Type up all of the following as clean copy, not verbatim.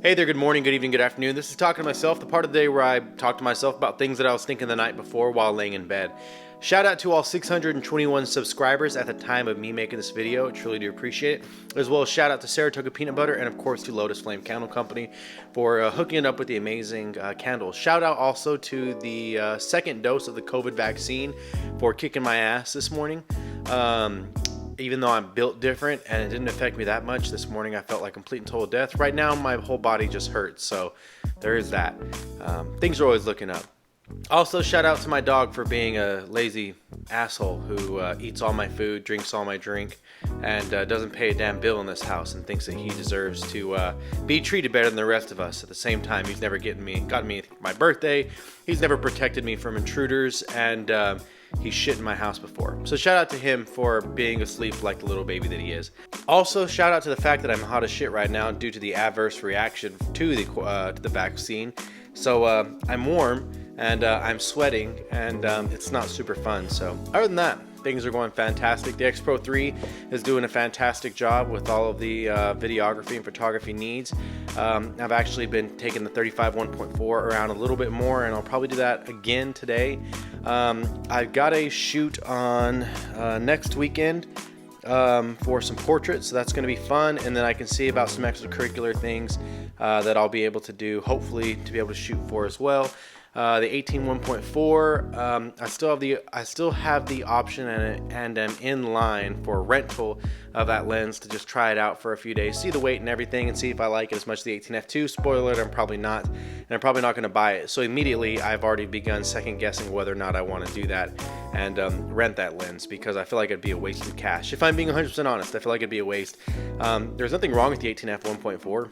Hey there, good morning, good evening, good afternoon. This is Talking to Myself, the part of the day where I talk to myself about things that I was thinking the night before while laying in bed. Shout out to all 621 subscribers at the time of me making this video. I truly do appreciate it. As well as shout out to Saratoga Peanut Butter and of course to Lotus Flame Candle Company for hooking it up with the amazing candles. Shout out also to the second dose of the COVID vaccine for kicking my ass this morning. Even though I'm built different and it didn't affect me that much, this morning I felt like complete and total death. Right now my whole body just hurts, so there is that. Things are always looking up. Also, shout out to my dog for being a lazy asshole who eats all my food, drinks all my drink, and doesn't pay a damn bill in this house and thinks that he deserves to be treated better than the rest of us. At the same time, he's never gotten me my birthday. He's never protected me from intruders, and he's shit in my house before. So shout out to him for being asleep like the little baby that he is. Also, shout out to the fact that I'm hot as shit right now due to the adverse reaction to the vaccine. So I'm warm and I'm sweating and it's not super fun. So other than that, things are going fantastic. The X Pro 3 is doing a fantastic job with all of the videography and photography needs. I've actually been taking the 35 1.4 around a little bit more, and I'll probably do that again today. I've got a shoot on next weekend for some portraits, so that's going to be fun, and then I can see about some extracurricular things that I'll be able to do, hopefully to be able to shoot for as well. The 18 1.4, I still have the option and am in line for rental of that lens to just try it out for a few days, see the weight and everything, and see if I like it as much as the 18 f2. Spoiler alert, I'm probably not, and I'm probably not going to buy it. So immediately I've already begun second guessing whether or not I want to do that and rent that lens, because I feel like it'd be a waste of cash. If I'm being 100% honest, I feel like it'd be a waste. There's nothing wrong with the 18 f 1.4.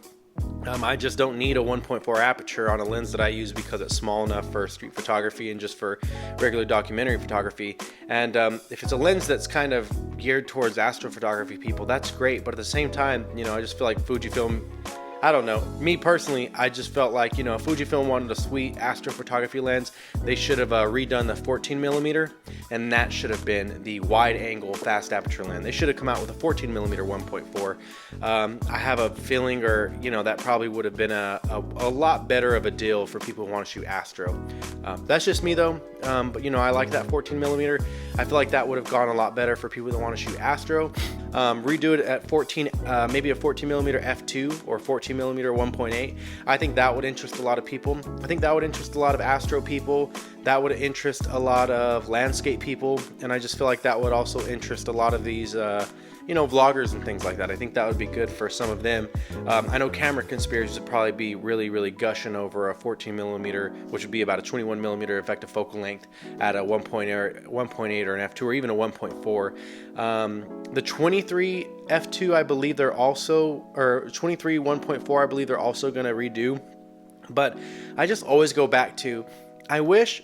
I just don't need a 1.4 aperture on a lens that I use because it's small enough for street photography and just for regular documentary photography. And if it's a lens that's kind of geared towards astrophotography people, that's great. But at the same time, I just feel like Fujifilm, I don't know. Me personally, I just felt like, if Fujifilm wanted a sweet astrophotography lens, they should have redone the 14mm, and that should have been the wide-angle fast aperture lens. They should have come out with a 14mm 1.4. I have a feeling, that probably would have been a lot better of a deal for people who want to shoot astro. That's just me though. But I like that 14mm. I feel like that would have gone a lot better for people that want to shoot astro. Redo it at 14, maybe a 14mm f2 or 14mm 1.8. I think that would interest a lot of people. I think that would interest a lot of astro people. That would interest a lot of landscape people, and I just feel like that would also interest a lot of these vloggers and things like that. I think that would be good for some of them. I know camera conspiracies would probably be really, really gushing over a 14mm, which would be about a 21mm effective focal length at a 1.8 or an f2 or even a 1.4. The 23 f2, I believe they're also, or 23 1.4, I believe they're also going to redo. But I just always go back to, I wish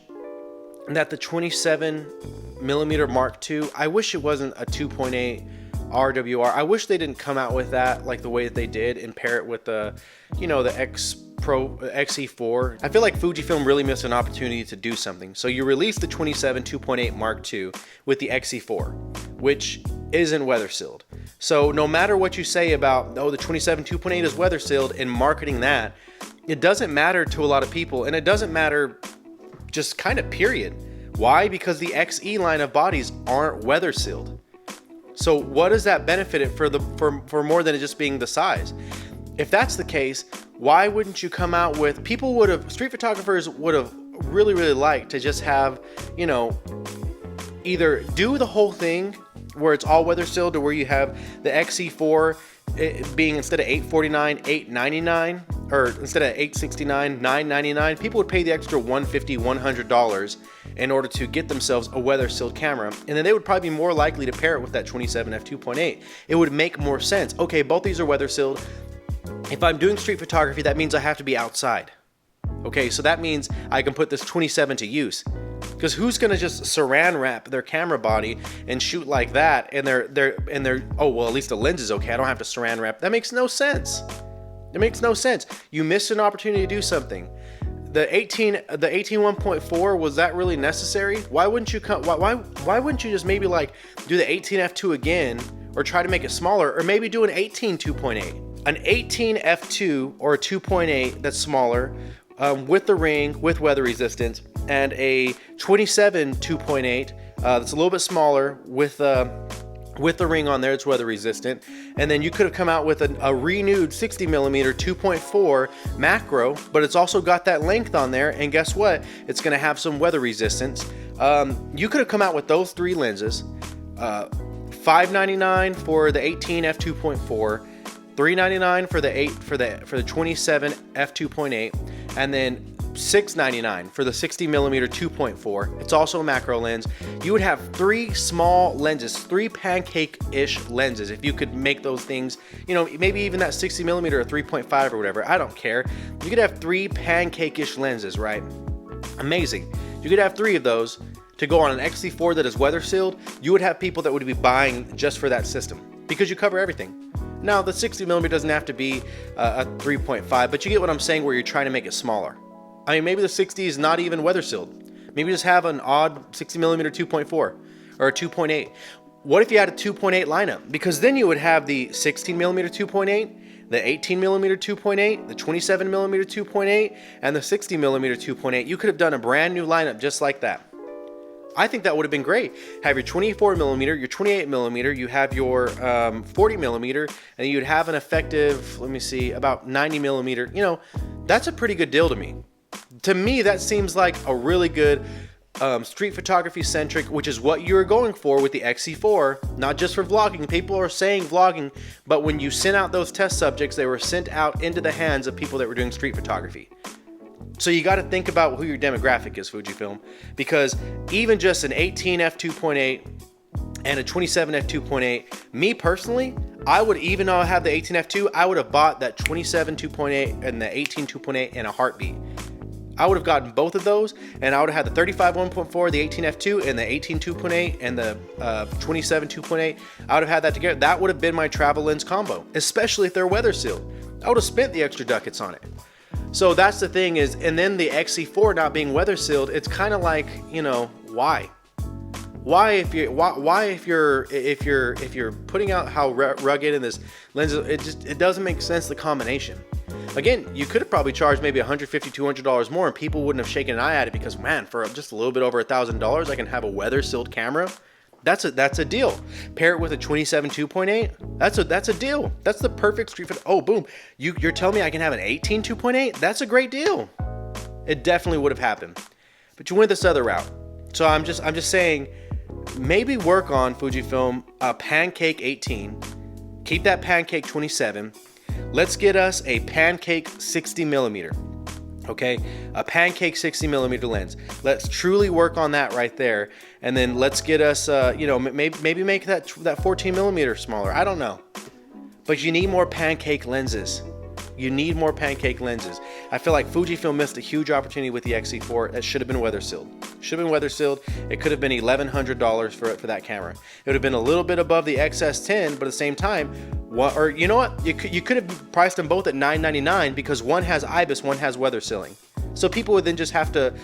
that the 27mm Mark II, I wish it wasn't a 2.8 RWR. I wish they didn't come out with that like the way that they did and pair it with the, the X Pro XE4. I feel like Fujifilm really missed an opportunity to do something. So you released the 27 2.8 Mark II with the XE4, which isn't weather sealed. So no matter what you say about, the 27 2.8 is weather sealed and marketing that, it doesn't matter to a lot of people, and it doesn't matter just kind of period. Why? Because the XE line of bodies aren't weather sealed. So what does that benefit it for more than it just being the size? If that's the case, why wouldn't you come out with, street photographers would have really, really liked to just have, either do the whole thing where it's all weather sealed, or where you have the XE4 being, instead of $849, $899, or instead of $869, $999, people would pay the extra $150, $100 in order to get themselves a weather sealed camera, and then they would probably be more likely to pair it with that 27 f2.8. It would make more sense. Okay, both these are weather sealed. If I'm doing street photography, that means I have to be outside. Okay, so that means I can put this 27 to use. Because who's gonna just saran wrap their camera body and shoot like that, and they're oh well, at least the lens is okay, I don't have to saran wrap. That makes no sense. It makes no sense. You missed an opportunity to do something. The 18 1.4, was that really necessary? Why wouldn't you why wouldn't you just maybe like do the 18 f2 again, or try to make it smaller, or maybe do an 18 2.8? an 18 f2 or a 2.8 that's smaller, with the ring, with weather resistance, and a 27 2.8 that's a little bit smaller with the ring on there, it's weather resistant. And then you could have come out with a renewed 60 millimeter 2.4 macro, but it's also got that length on there. And guess what? It's going to have some weather resistance. You could have come out with those three lenses, $599 for the 18 f2.4, $399 for the 27 f2.8, and then $699 for the 60 millimeter 2.4. It's also a macro lens. You would have three small lenses, three pancake-ish lenses, if you could make those things, you know, maybe even that 60 millimeter or 3.5 or whatever. I don't care. You could have three pancake-ish lenses, right? Amazing. You could have three of those to go on an XC4 that is weather sealed. You would have people that would be buying just for that system because you cover everything. Now, the 60 millimeter doesn't have to be a 3.5, but you get what I'm saying, where you're trying to make it smaller. I mean, maybe the 60 is not even weather sealed. Maybe just have an odd 60 millimeter 2.4 or a 2.8. What if you had a 2.8 lineup? Because then you would have the 16 millimeter 2.8, the 18 millimeter 2.8, the 27 millimeter 2.8, and the 60 millimeter 2.8. You could have done a brand new lineup just like that. I think that would have been great. Have your 24 millimeter, your 28 millimeter, you have your 40 millimeter, and you'd have an effective, let me see, about 90 millimeter. You know, that's a pretty good deal to me. To me, that seems like a really good street photography centric, which is what you're going for with the XE4, not just for vlogging. People are saying vlogging, but when you sent out those test subjects, they were sent out into the hands of people that were doing street photography. So you got to think about who your demographic is, Fujifilm, because even just an 18 f2.8 and a 27 f2.8, me personally, I would, even though I have the 18 f2, I would have bought that 27 2.8 and the 18 2.8 in a heartbeat. I would have gotten both of those, and I would have had the 35 1.4, the 18 f2, and the 18 2.8, and the 27 2.8. I would have had that together. That would have been my travel lens combo, especially if they're weather sealed. I would have spent the extra ducats on it. So that's the thing is, and then the XE4 not being weather sealed, it's kind of like, you know, why? Why if you're putting out how rugged and this lens, it doesn't make sense, the combination. Again, you could have probably charged maybe $150, $200 more, and people wouldn't have shaken an eye at it because, man, for just a little bit over $1,000, I can have a weather sealed camera. That's a deal. Pair it with a 27 2.8. That's a deal. That's the perfect street photo. Oh, boom! You're telling me I can have an 18 2.8? That's a great deal. It definitely would have happened, but you went this other route. So I'm just saying, maybe work on Fujifilm a Pancake 18. Keep that Pancake 27. Let's get us a Pancake 60 millimeter. Okay, a Pancake 60 millimeter lens. Let's truly work on that right there, and then let's get us, you know, maybe make that 14 millimeter smaller. I don't know, but you need more Pancake lenses. You need more Pancake lenses. I feel like Fujifilm missed a huge opportunity with the XE4. That should have been weather sealed. Should have been weather sealed. It could have been $1,100 for that camera. It would have been a little bit above the XS10, but at the same time, or you know what? You could have priced them both at $999 because one has IBIS, one has weather sealing. So people would then just have to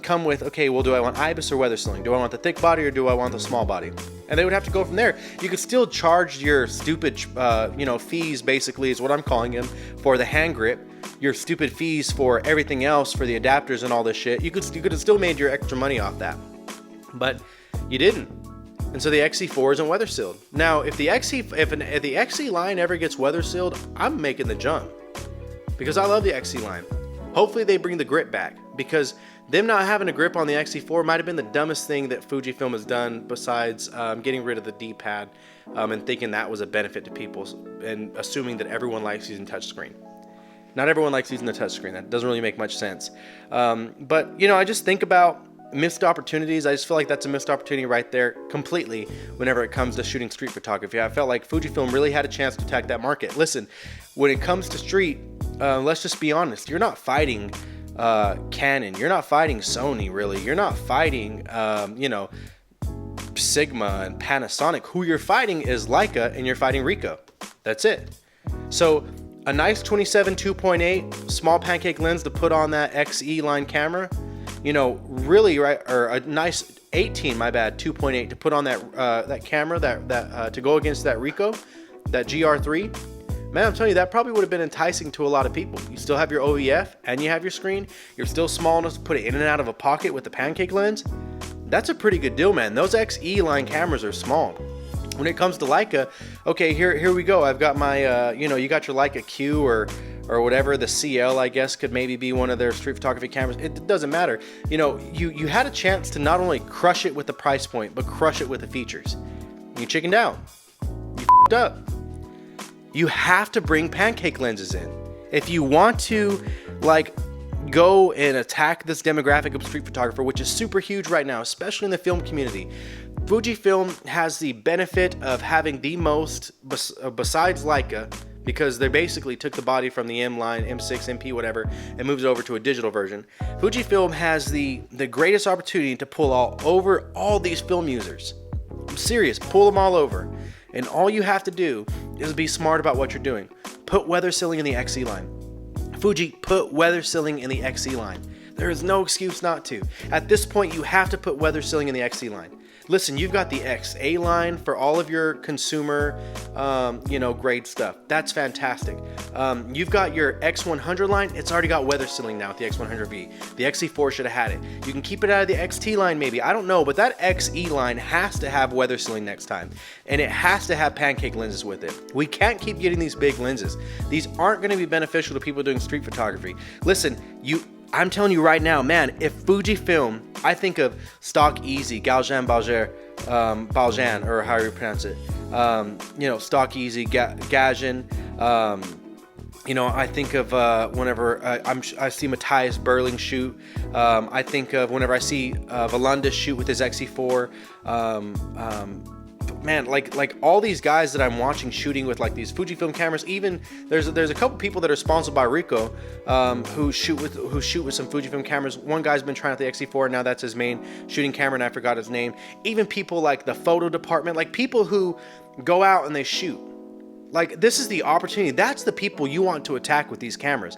come with, okay, well, do I want IBIS or weather sealing? Do I want the thick body or do I want the small body? And they would have to go from there. You could still charge your stupid, you know, fees, basically is what I'm calling them, for the hand grip. Your stupid fees for everything else, for the adapters and all this shit. You could have still made your extra money off that, but you didn't. And so the XE4 isn't weather sealed. Now, if the XE line ever gets weather sealed, I'm making the jump because I love the XE line. Hopefully they bring the grip back, because them not having a grip on the XE4 might have been the dumbest thing that Fujifilm has done, besides getting rid of the D-pad and thinking that was a benefit to people and assuming that everyone likes using touchscreen. Not everyone likes using the touchscreen. That doesn't really make much sense. But, you know, I just think about missed opportunities. I just feel like that's a missed opportunity right there completely whenever it comes to shooting street photography. I felt like Fujifilm really had a chance to attack that market. Listen, when it comes to street, let's just be honest. You're not fighting Canon. You're not fighting Sony, really. You're not fighting, you know, Sigma and Panasonic. Who you're fighting is Leica, and you're fighting Ricoh. That's it. So a nice 27 2.8 small Pancake lens to put on that XE line camera, you know, really, right, or a nice 18, my bad, 2.8 to put on that that camera that to go against that Ricoh, that GR3. man, I'm telling you, that probably would have been enticing to a lot of people. You still have your OEF and you have your screen. You're still small enough to put it in and out of a pocket with the pancake lens. That's a pretty good deal, man. Those XE line cameras are small. When it comes to Leica, okay, here we go. I've got my, you got your Leica Q or whatever, the CL, I guess, could maybe be one of their street photography cameras. It doesn't matter. You had a chance to not only crush it with the price point, but crush it with the features. You chickened out. You f***ed up. You have to bring pancake lenses in. If you want to, go and attack this demographic of street photographer, which is super huge right now, especially in the film community, Fujifilm has the benefit of having the most, besides Leica, because they basically took the body from the M line, M6, MP, whatever, and moves it over to a digital version. Fujifilm has the greatest opportunity to pull over all these film users. I'm serious, pull them all over. And all you have to do is be smart about what you're doing. Put weather sealing in the XE line. Fuji, put weather sealing in the XE line. There is no excuse not to. At this point, you have to put weather sealing in the XE line. Listen, you've got the XA line for all of your consumer, grade stuff. That's fantastic. You've got your X100 line. It's already got weather sealing now with the X100V. The XE4 should have had it. You can keep it out of the XT line maybe. I don't know, but that XE line has to have weather sealing next time. And it has to have pancake lenses with it. We can't keep getting these big lenses. These aren't going to be beneficial to people doing street photography. Listen, I'm telling you right now, man, if Fujifilm, I think of Stock Easy, Baljan, or however you pronounce it, Stock Easy, Gajan, I think of whenever I see Matthias Berling shoot, I think of whenever I see Valanda shoot with his XE4, man, like all these guys that I'm watching shooting with like these Fujifilm cameras. Even there's a couple people that are sponsored by Ricoh who shoot with some Fujifilm cameras. One guy's been trying out the XE4, now that's his main shooting camera, and I forgot his name. Even people like the photo department, like people who go out and they shoot. Like, this is the opportunity. That's the people you want to attack with these cameras.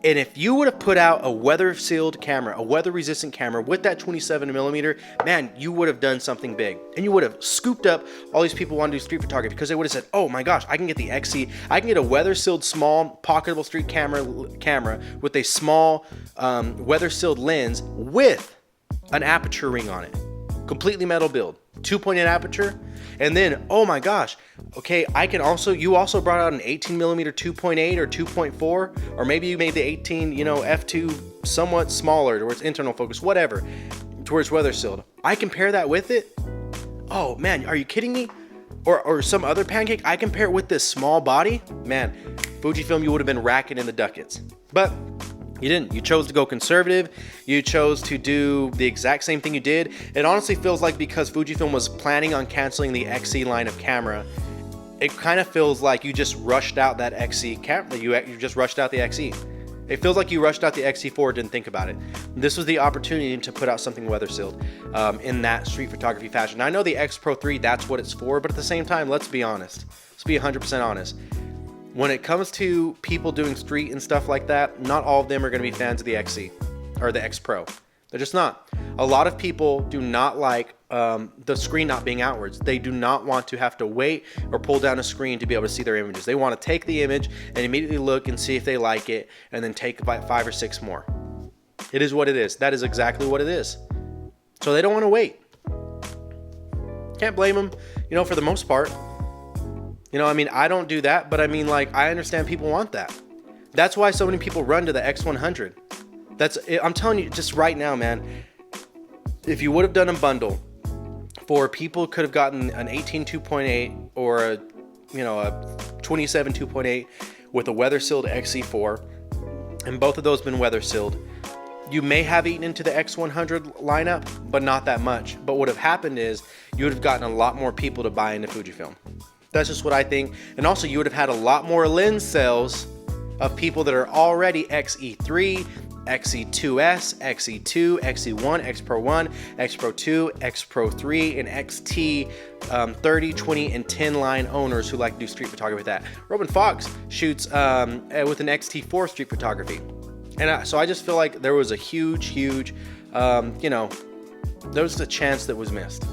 And if you would have put out a weather-sealed camera, a weather-resistant camera with that 27mm, man, you would have done something big. And you would have scooped up all these people who want to do street photography, because they would have said, oh my gosh, I can get the XE, I can get a weather-sealed small pocketable street camera with a small weather-sealed lens with an aperture ring on it. Completely metal build, 2.8 aperture. And then, oh my gosh, okay, you also brought out an 18mm 2.8 or 2.4, or maybe you made the 18, f2 somewhat smaller to where it's internal focus, whatever, to where it's weather sealed. I compare that with it. Oh man, are you kidding me? Or some other pancake, I compare it with this small body. Man, Fujifilm, you would have been racking in the ducats. But you didn't. You chose to go conservative. You chose to do the exact same thing you did. It honestly feels like because Fujifilm was planning on canceling the XE line of camera, it kind of feels like you just rushed out that XE camera. You just rushed out the XE. It feels like you rushed out the XE4, didn't think about it. This was the opportunity to put out something weather sealed in that street photography fashion. Now, I know the X Pro 3, that's what it's for, but at the same time, let's be honest. Let's be 100% honest. When it comes to people doing street and stuff like that, not all of them are going to be fans of the XE or the X Pro. They're just not. A lot of people do not like the screen not being outwards. They do not want to have to wait or pull down a screen to be able to see their images. They want to take the image and immediately look and see if they like it, and then take about 5 or 6 more. It is what it is. That is exactly what it is. So they don't want to wait. Can't blame them, for the most part. I don't do that, but I understand people want that. That's why so many people run to the X100. I'm telling you, just right now, man, if you would have done a bundle for people could have gotten an 18 2.8 or a 27 2.8 with a weather sealed XE4, and both of those been weather sealed, you may have eaten into the X100 lineup, but not that much. But what would have happened is you would have gotten a lot more people to buy into Fujifilm. That's just what I think. And also, you would have had a lot more lens sales of people that are already XE3, XE2S, XE2, XE1, X Pro 1, X Pro 2, X Pro 3, and XT 30, 20, and 10 line owners who like to do street photography with that. Robin Fox shoots with an XT4 street photography. And so I just feel like there was a huge, there was a chance that was missed.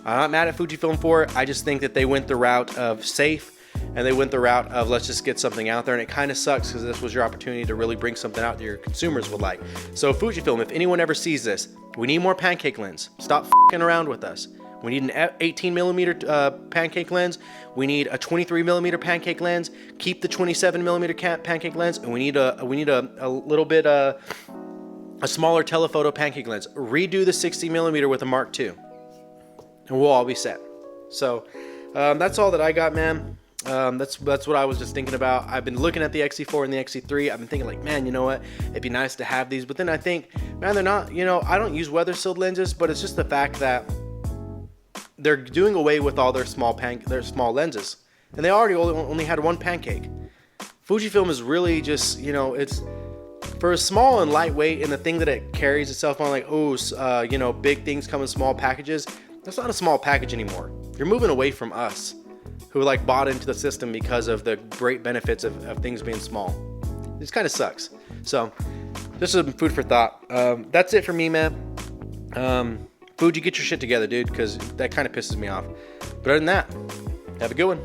I'm not mad at Fujifilm for it. I just think that they went the route of safe and they went the route of let's just get something out there, and it kind of sucks because this was your opportunity to really bring something out that your consumers would like. So Fujifilm, if anyone ever sees this, we need more pancake lens. Stop f***ing around with us. We need an 18mm pancake lens. We need a 23mm pancake lens. Keep the 27mm pancake lens, and we need a little bit a smaller telephoto pancake lens. Redo the 60mm with a Mark II, and we'll all be set. So that's all that I got, man. That's what I was just thinking about. I've been looking at the XE4 and the XE3. I've been thinking like, man, you know what? It'd be nice to have these. But then I think, man, they're not, you know, I don't use weather sealed lenses, but it's just the fact that they're doing away with all their small lenses, and they already only had one pancake. Fujifilm is really just, you know, it's for a small and lightweight, and the thing that it carries itself on, like, you know, big things come in small packages. That's not a small package anymore. You're moving away from us, who like bought into the system because of the great benefits of things being small. This kind of sucks. So, just some food for thought. That's it for me, man. Fuji, get your shit together, dude, because that kind of pisses me off. But other than that, have a good one.